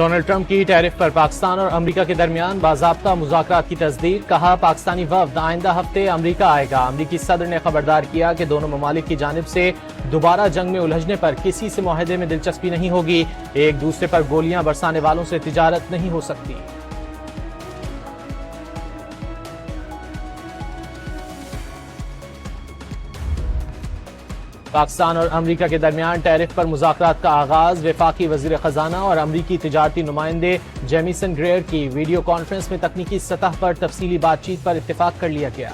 Donald Trump کی tariff پر پاکستان اور امریکہ کے درمیان باضابطہ مذاکرات کی تصدیق، کہا پاکستانی وفد آئندہ ہفتے امریکہ آئے گا۔ امریکی صدر نے خبردار کیا کہ دونوں ممالک کی جانب سے دوبارہ جنگ میں الجھنے پر کسی سے معاہدے میں دلچسپی نہیں ہوگی، ایک دوسرے پر گولیاں برسانے والوں سے تجارت نہیں ہو سکتی۔ پاکستان اور امریکہ کے درمیان ٹیرف پر مذاکرات کا آغاز، وفاقی وزیر خزانہ اور امریکی تجارتی نمائندے جیمیسن گریئر کی ویڈیو کانفرنس میں تکنیکی سطح پر تفصیلی بات چیت پر اتفاق کر لیا گیا۔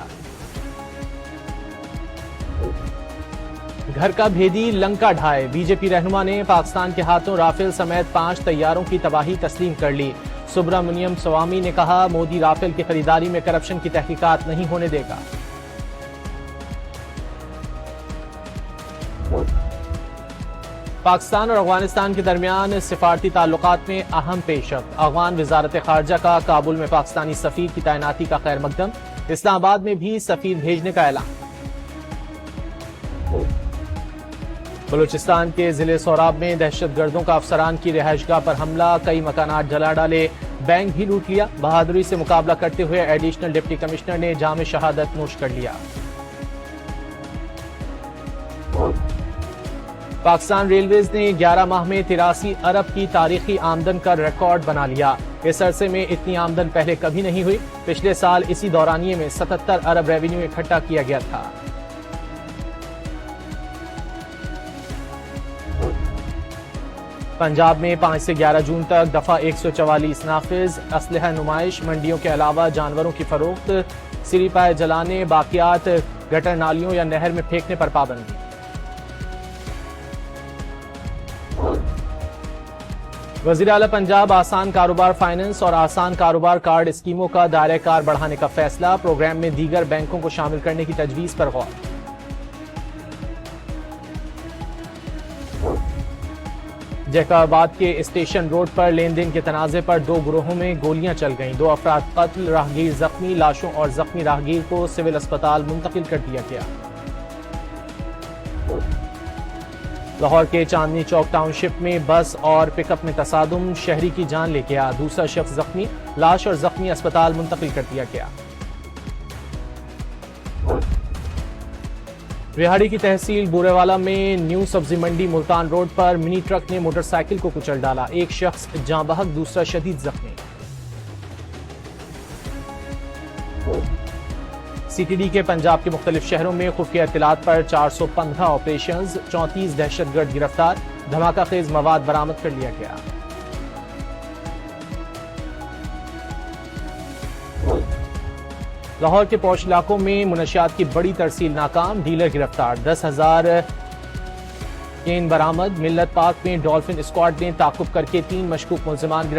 گھر کا بھیدی لنکا ڈھائے، بی جے پی رہنما نے پاکستان کے ہاتھوں رافیل سمیت 5 طیاروں کی تباہی تسلیم کر لی۔ سبرامنیم سوامی نے کہا مودی رافیل کی خریداری میں کرپشن کی تحقیقات نہیں ہونے دے گا۔ پاکستان اور افغانستان کے درمیان سفارتی تعلقات میں اہم پیش رفت، افغان وزارت خارجہ کا کابل میں پاکستانی سفیر کی تعیناتی کا خیر مقدم، اسلام آباد میں بھی سفیر بھیجنے کا اعلان۔ بلوچستان کے ضلع سوراب میں دہشت گردوں کا افسران کی رہائش گاہ پر حملہ، کئی مکانات جلا ڈالے، بینک بھی لوٹ لیا، بہادری سے مقابلہ کرتے ہوئے ایڈیشنل ڈپٹی کمشنر نے جام شہادت نوش کر لیا۔ پاکستان ریلویز نے 11 ماہ میں 83 ارب کی تاریخی آمدن کا ریکارڈ بنا لیا، اس عرصے میں اتنی آمدن پہلے کبھی نہیں ہوئی، پچھلے سال اسی دورانیے میں 77 ارب ریونیو اکٹھا کیا گیا تھا۔ پنجاب میں 5 سے 11 جون تک دفعہ 144 نافذ، اسلحہ نمائش، منڈیوں کے علاوہ جانوروں کی فروخت، سری پائے جلانے، باقیات گٹر نالیوں یا نہر میں پھینکنے پر پابندی۔ وزیر اعلی پنجاب آسان کاروبار فائننس اور آسان کاروبار کارڈ اسکیموں کا دائرہ کار بڑھانے کا فیصلہ، پروگرام میں دیگر بینکوں کو شامل کرنے کی تجویز پر غور۔ جیکاباد کے اسٹیشن روڈ پر لین دین کے تنازع پر 2 گروہوں میں گولیاں چل گئیں، 2 افراد قتل، راہگیر زخمی، لاشوں اور زخمی راہگیر کو سول اسپتال منتقل کر دیا گیا۔ لاہور کے چاندنی چوک ٹاؤن شپ میں بس اور پک اپ میں تصادم، شہری کی جان لے گیا، دوسرا شخص زخمی، لاش اور زخمی اسپتال منتقل کر دیا گیا۔ ریہاڑی کی تحصیل بورے والا میں نیو سبزی منڈی ملتان روڈ پر منی ٹرک نے موٹر سائیکل کو کچل ڈالا، ایک شخص جاں بحق، دوسرا شدید زخمی۔ سی ٹی ڈی کے پنجاب کے مختلف شہروں میں خفیہ اطلاعات پر 415 آپریشنز، 34 دہشت گرد گرفتار، دھماکہ خیز مواد برآمد کر لیا گیا۔ لاہور کے پوش علاقوں میں منشیات کی بڑی ترسیل ناکام، ڈیلر گرفتار، 10,000 کین برآمد، ملت پارک میں ڈولفن اسکواڈ نے تعاقب کر کے 3 مشکوک ملزمان گرفتار۔